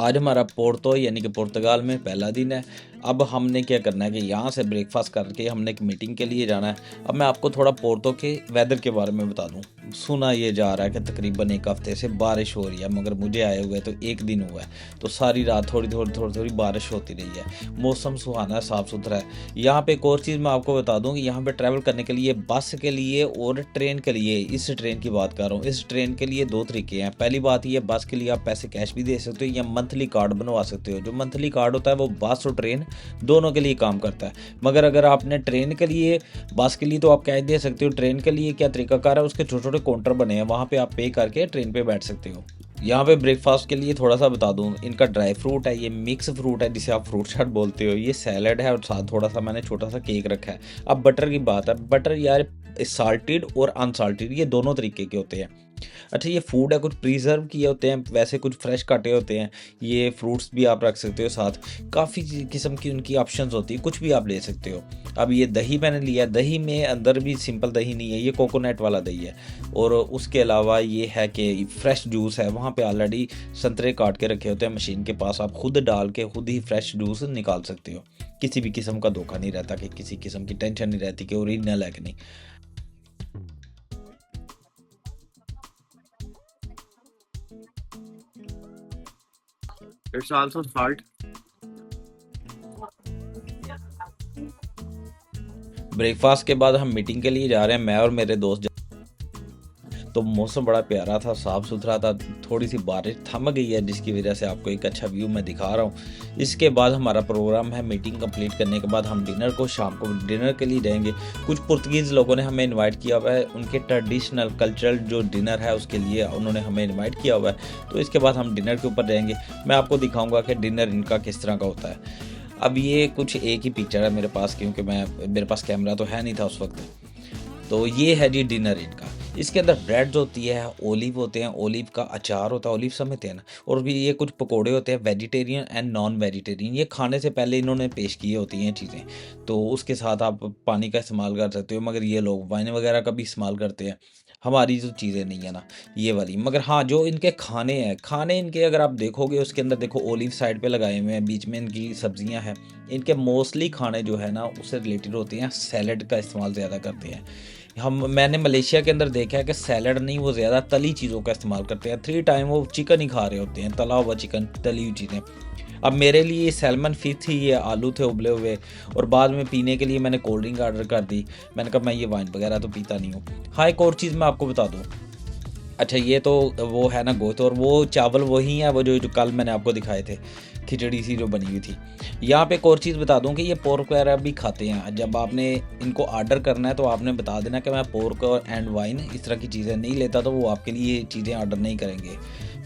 आज हमारा पोर्तो यानी कि पुर्तगाल में पहला दिन है। अब हमने क्या करना है कि यहाँ से ब्रेकफास्ट करके हमने एक मीटिंग के लिए जाना है। अब मैं आपको थोड़ा पोर्तो के वेदर के बारे में बता दूँ। सुना ये जा रहा है कि तकरीबन एक हफ्ते से बारिश हो रही है, मगर मुझे आए हुए तो एक दिन हुआ है, तो सारी रात थोड़ी बारिश होती रही है। मौसम सुहाना है, साफ़ सुथरा है। यहाँ पे एक और चीज़ मैं आपको बता दूँ कि यहाँ पे ट्रैवल करने के लिए बस के लिए और ट्रेन के लिए, इस ट्रेन की बात कर रहा हूँ, इस ट्रेन के लिए दो तरीके हैं। पहली बात ये, बस के लिए आप पैसे कैश भी दे सकते हो या मंथली कार्ड बनवा सकते हो। जो मंथली कार्ड होता है वो बस और ट्रेन दोनों के लिए काम करता है। मगर अगर आपने ट्रेन के लिए, बस के लिए तो आप कैश दे सकते हो, ट्रेन के लिए क्या तरीकाकार है, उसके छोटे छोटे काउंटर बने हैं, वहाँ पे आप पे करके ट्रेन पे बैठ सकते हो। यहाँ पे ब्रेकफास्ट के लिए थोड़ा सा बता दूँ, इनका ड्राई फ्रूट है, ये मिक्स फ्रूट है जिसे आप फ्रूट चाट बोलते हो, ये सैलड है और साथ थोड़ा सा मैंने छोटा सा केक रखा है। अब बटर की बात है, बटर यार साल्टेड और अनसाल्टेड ये दोनों तरीके के होते हैं। अच्छा, ये फूड है, कुछ प्रिजर्व किए होते हैं, वैसे कुछ फ्रेश काटे होते हैं। ये फ्रूट्स भी आप रख सकते हो साथ, काफ़ी किस्म की उनकी ऑप्शंस होती है, कुछ भी आप ले सकते हो। अब ये दही मैंने लिया, दही में अंदर भी सिंपल दही नहीं है, ये कोकोनट वाला दही है। और उसके अलावा ये है कि फ्रेश जूस है, वहाँ पे ऑलरेडी संतरे काट के रखे होते हैं मशीन के पास, आप खुद डाल के खुद ही फ्रेश जूस निकाल सकते हो। किसी भी किस्म का धोखा नहीं रहता, कि किसी किस्म की टेंशन नहीं रहती कि ओरिजिनल है कि नहीं। It's also salt. ब्रेकफास्ट के बाद हम मीटिंग के लिए जा रहे हैं, मैं और मेरे दोस्त। तो मौसम बड़ा प्यारा था, साफ़ सुथरा था, थोड़ी सी बारिश थम गई है जिसकी वजह से आपको एक अच्छा व्यू मैं दिखा रहा हूँ। इसके बाद हमारा प्रोग्राम है, मीटिंग कंप्लीट करने के बाद हम डिनर को, शाम को डिनर के लिए जाएंगे। कुछ पुर्तगीज़ लोगों ने हमें इनवाइट किया हुआ है, उनके ट्रेडिशनल कल्चरल जो डिनर है उसके लिए उन्होंने हमें इन्वाइट किया हुआ है। तो इसके बाद हम डिनर के ऊपर जाएंगे, मैं आपको दिखाऊँगा कि डिनर इनका किस तरह का होता है। अब ये कुछ एक ही पिक्चर है मेरे पास, क्योंकि मेरे पास कैमरा तो है नहीं था उस वक्त। तो ये है जी डिनर इनका। इसके अंदर ब्रेड होती है, ओलिव होते हैं, ओलिव का अचार होता है, ओलिव समझते हैं ना, और भी ये कुछ पकोड़े होते हैं, वेजिटेरियन एंड नॉन वेजिटेरियन। ये खाने से पहले इन्होंने पेश की होती हैं चीज़ें। तो उसके साथ आप पानी का इस्तेमाल कर सकते हो, मगर ये लोग वाइन वगैरह का भी इस्तेमाल करते हैं। हमारी जो चीज़ें नहीं है ना ये वाली। मगर हाँ, जो इनके खाने हैं, खाने इनके अगर आप देखोगे उसके अंदर देखो, ओलिव साइड पे लगाए हुए हैं, बीच में इनकी सब्जियां हैं। इनके मोस्टली खाने जो है ना उससे रिलेटेड होते हैं, सैलड का इस्तेमाल ज़्यादा करते हैं। मैंने मलेशिया के अंदर देखा है कि सैलड नहीं, वो ज़्यादा तली चीज़ों का इस्तेमाल करते हैं। 3 टाइम वो चिकन ही खा रहे होते हैं, तला हुआ चिकन, तली हुई चीज़ें। अब मेरे लिए सैल्मन फिश थी, ये आलू थे उबले हुए, और बाद में पीने के लिए मैंने कोल्ड ड्रिंक ऑर्डर कर दी। मैंने कहा मैं ये वाइन वगैरह तो पीता नहीं हूँ। हाँ, एक और चीज़ मैं आपको बता दूँ। अच्छा, ये तो वो है ना गोश्त, और वो चावल वही है, वो जो कल मैंने आपको दिखाए थे, खिचड़ी सी जो बनी हुई थी। यहाँ पे एक और चीज़ बता दूँ कि ये पोर्क वगैरह भी खाते हैं। जब आपने इनको ऑर्डर करना है तो आपने बता देना कि मैं पोर्क और एंड वाइन इस तरह की चीज़ें नहीं लेता, तो वो आपके लिए ये चीज़ें ऑर्डर नहीं करेंगे।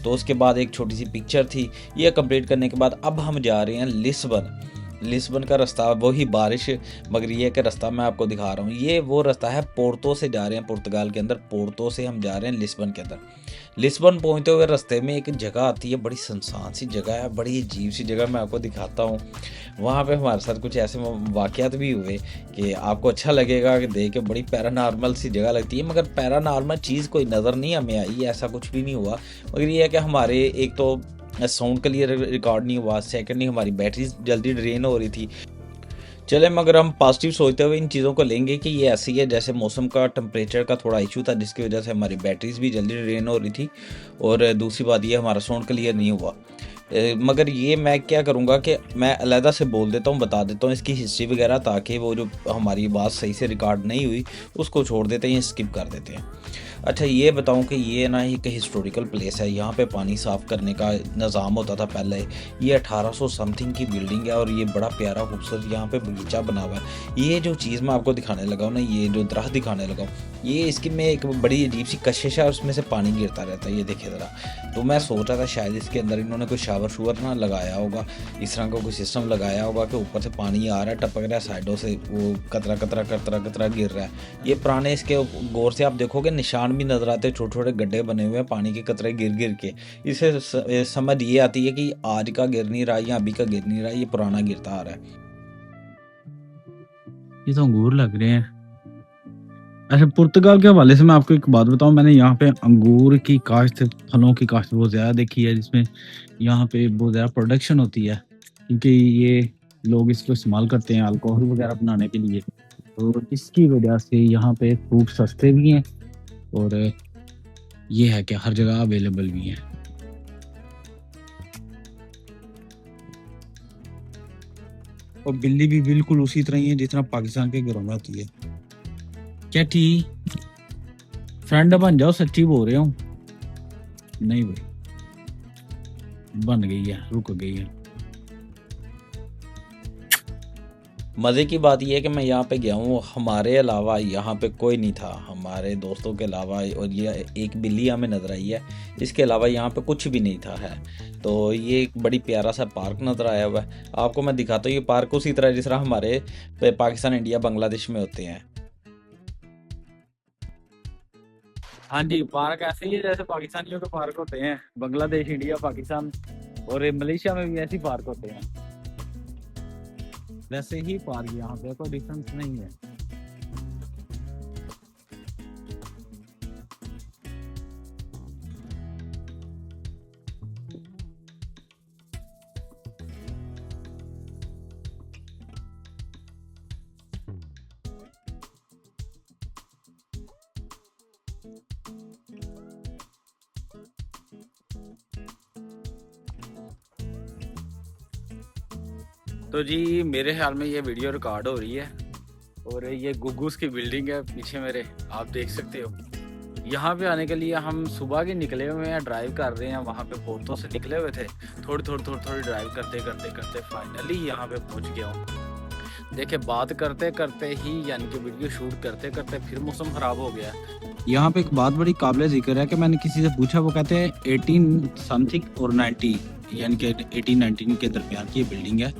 तो उसके बाद एक छोटी सी पिक्चर थी, ये कंप्लीट करने के बाद अब हम जा रहे हैं लिस्बन। लिस्बन का रास्ता वही बारिश, मगर ये कि रास्ता मैं आपको दिखा रहा हूँ, ये वो रास्ता है, पोर्तो से जा रहे हैं पुर्तगाल के अंदर, पोर्तो से हम जा रहे हैं लिस्बन के अंदर। लिस्बन पहुँचते हुए रास्ते में एक जगह आती है, बड़ी सुनसान सी जगह है, बड़ी अजीब सी जगह, मैं आपको दिखाता हूँ। वहाँ पे हमारे साथ कुछ ऐसे वाक़यात भी हुए कि आपको अच्छा लगेगा कि देख के, बड़ी पैरानॉर्मल सी जगह लगती है, मगर पैरानॉर्मल चीज़ कोई नज़र नहीं हमें आई, ऐसा कुछ भी नहीं हुआ। मगर ये है कि हमारे एक तो साउंड क्लियर रिकॉर्ड नहीं हुआ, सेकंडली हमारी बैटरी जल्दी ड्रेन हो रही थी। चले, मगर हम पॉजिटिव सोचते हुए इन चीज़ों को लेंगे कि ये ऐसी है, जैसे मौसम का, टेम्परेचर का थोड़ा इशू था जिसकी वजह से हमारी बैटरीज भी जल्दी ड्रेन हो रही थी, और दूसरी बात ये हमारा साउंड क्लियर नहीं हुआ। मगर ये मैं क्या करूँगा कि मैं अलहदा से बोल देता हूँ, बता देता हूँ इसकी हिस्ट्री वगैरह, ताकि वो जो हमारी बात सही से रिकॉर्ड नहीं हुई उसको छोड़ देते हैं, स्किप कर देते हैं। अच्छा, ये बताऊं कि ये ना एक हिस्टोरिकल प्लेस है, यहाँ पे पानी साफ़ करने का निज़ाम होता था पहले। ये 1800 समथिंग की बिल्डिंग है, और ये बड़ा प्यारा खूबसूरत यहाँ पे बगीचा बना हुआ है। ये जो चीज़ मैं आपको दिखाने लगा हूँ ना, ये जो दरख्त दिखाने लगा हूँ, ये इसकी में एक बड़ी अजीब सी कशिश है, उसमें से पानी गिरता रहता है, ये देखे ज़रा। तो मैं सोच रहा था शायद इसके अंदर इन्होंने कोई शावर शूवर ना लगाया होगा, इस तरह का कोई सिस्टम लगाया होगा कि ऊपर से पानी आ रहा है, टपक रहा है, साइडों से वो कतरा कतरा कतरा कतरा गिर रहा है। ये पुराने, इसके गौर से आप देखोगे निशान भी नज़र आते हैं, छोटे छोटे गड्ढे बने हुए हैं पानी के कतरे गिर गिर के। इससे समझ ये आती है कि आज का गिर नहीं रहा या अभी का गिर नहीं रहा, ये पुराना गिरता आ रहा है। ये तो अंगूर लग रहे हैं। अच्छा, पुर्तगाल के हवाले से मैं आपको एक बात बताऊँ, मैंने यहाँ पे अंगूर की काश्त, फलों की काश्त बहुत ज़्यादा देखी है, जिसमें यहाँ पे बहुत ज़्यादा प्रोडक्शन होती है, क्योंकि ये लोग इसको इस्तेमाल करते हैं अल्कोहल वगैरह बनाने के लिए। तो इसकी वजह से यहाँ पे फ्रूट सस्ते भी हैं और ये है कि हर जगह अवेलेबल भी हैं। और बिल्ली भी बिल्कुल उसी तरह ही है जितना पाकिस्तान के घरों में होती है। क्या ठीक फ्रेंड बन जाओ, सच्ची बोल रहे हो। नहीं भाई, बन गई है, रुक गई है। मज़े की बात ये है कि मैं यहाँ पे गया हूँ, हमारे अलावा यहाँ पे कोई नहीं था, हमारे दोस्तों के अलावा, और ये एक बिल्ली हमें नज़र आई है, इसके अलावा यहाँ पे कुछ भी नहीं था है। तो ये एक बड़ी प्यारा सा पार्क नज़र आया हुआ है, आपको मैं दिखाता हूँ। ये पार्क उसी तरह जिस तरह हमारे पाकिस्तान, इंडिया, बांग्लादेश में होते हैं। हाँ जी, पार्क ऐसे ही है जैसे पाकिस्तानियों के पार्क होते हैं, बांग्लादेश, इंडिया, पाकिस्तान और ये मलेशिया में भी ऐसे ही पार्क होते हैं। वैसे ही पार्क यहाँ पे कोई डिफरेंस नहीं है। तो जी मेरे ख्याल में ये वीडियो रिकॉर्ड हो रही है और ये गुगूस की बिल्डिंग है पीछे मेरे, आप देख सकते हो। यहाँ पे आने के लिए हम सुबह के निकले हुए हैं, ड्राइव कर रहे हैं, वहाँ पे पोतों से निकले हुए थे, थोड़ी ड्राइव करते करते करते फाइनली यहाँ पे पहुँच गया हूँ। देखिए, बात करते करते ही यानी कि वीडियो शूट करते करते फिर मौसम ख़राब हो गया। यहाँ पे एक बात बड़ी काबिल ज़िक्र है कि मैंने किसी से पूछा, वो कहते हैं 18 समथिंग और 90 यानी कि 18-19 के दरमियान की ये बिल्डिंग है।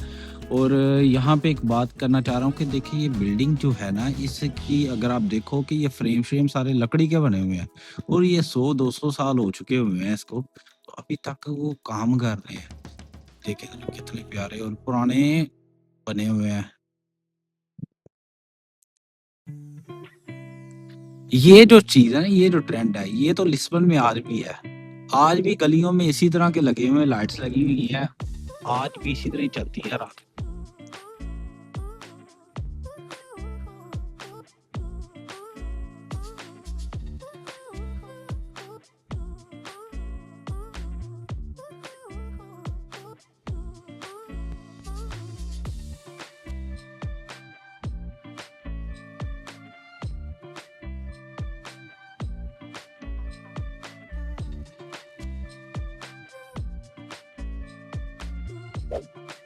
और यहाँ पे एक बात करना चाह रहा हूँ कि देखिए ये बिल्डिंग जो है ना, इसकी अगर आप देखो कि ये फ्रेम सारे लकड़ी के बने हुए हैं और ये 100-200 साल हो चुके हुए हैं इसको, तो अभी तक वो काम कर रहे हैं। देखें कितने प्यारे और पुराने बने हुए हैं। ये जो चीज है ना, ये जो ट्रेंड है, ये तो लिस्बन में आज भी है। आज भी गलियों में इसी तरह के लगे हुए लाइट्स लगी हुई है, आज भी इसी तरह ही चलती है रात।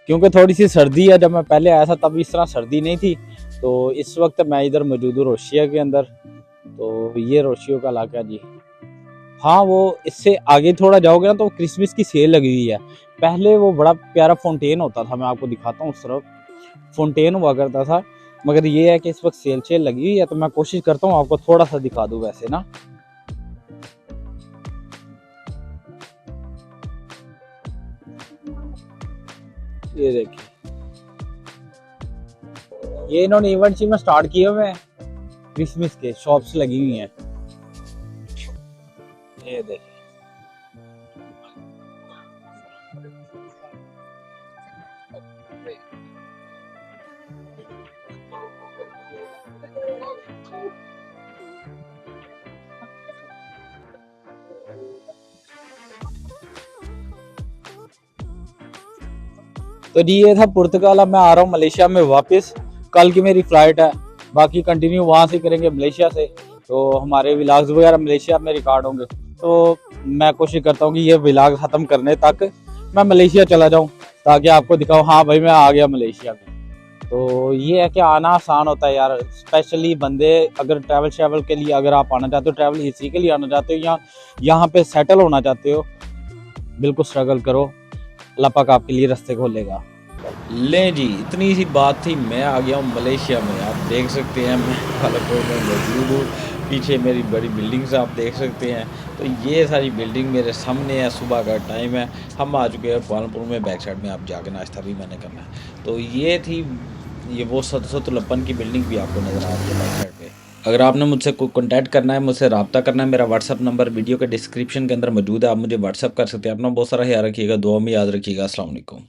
क्योंकि थोड़ी सी सर्दी है, जब मैं पहले आया था तब इस तरह सर्दी नहीं थी। तो इस वक्त मैं इधर मौजूद हूँ रोशिया के अंदर। तो ये रोशियो का इलाका जी। हाँ, वो इससे आगे थोड़ा जाओगे ना तो क्रिसमस की सेल लगी हुई है। पहले वो बड़ा प्यारा फाउंटेन होता था, मैं आपको दिखाता हूँ, उस तरफ फाउंटेन हुआ करता था। मगर ये है कि इस वक्त सेल लगी हुई है, तो मैं कोशिश करता हूँ आपको थोड़ा सा दिखा दूँ वैसे ना। ये देखिए, ये इन्होंने इवेंट्स में स्टार्ट किए हुए हैं, क्रिसमस के शॉप्स लगी हुई हैं। ये देखिए, तो जी ये था पुर्तगाल। अब मैं आ रहा हूँ मलेशिया में वापस, कल की मेरी फ्लाइट है, बाकी कंटिन्यू वहाँ से करेंगे मलेशिया से। तो हमारे व्लॉग्स वगैरह मलेशिया में रिकॉर्ड होंगे। तो मैं कोशिश करता हूँ कि ये व्लॉग ख़त्म करने तक मैं मलेशिया चला जाऊँ, ताकि आपको दिखाऊँ हाँ भाई मैं आ गया मलेशिया में। तो ये है कि आना आसान होता है यार, स्पेशली बंदे अगर ट्रैवल श्रैवल के लिए अगर आप आना चाहते हो, ट्रैवल हिस्ट्री के लिए आना चाहते हो, या यहाँ पे सेटल होना चाहते हो, बिल्कुल स्ट्रगल करो, अल्लाह पाक आपके लिए रास्ते खोलेगा। लें जी, इतनी सी बात थी, मैं आ गया हूँ मलेशिया में। आप देख सकते हैं मैं कुआलालंपुर में मौजूद हूँ, पीछे मेरी बड़ी बिल्डिंग्स आप देख सकते हैं। तो ये सारी बिल्डिंग मेरे सामने है, सुबह का टाइम है, हम आ चुके हैं कुआलालंपुर में। बैक साइड में आप जाके नाश्ता भी मैंने करना है। तो ये थी, ये वो 7 लपन की बिल्डिंग भी आपको नज़र आ रही है बैक साइड पे। अगर आपने मुझसे कोई कॉन्टैक्ट करना है, मुझसे रब्ता करना है, मेरा व्हाट्सएप नंबर वीडियो के डिस्क्रिप्शन के अंदर मौजूद है, आप मुझे व्हाट्सएप कर सकते हैं। अपना बहुत सारा ख्याल रखिएगा, दुआ में याद रखिएगा। अस्सलाम वालेकुम।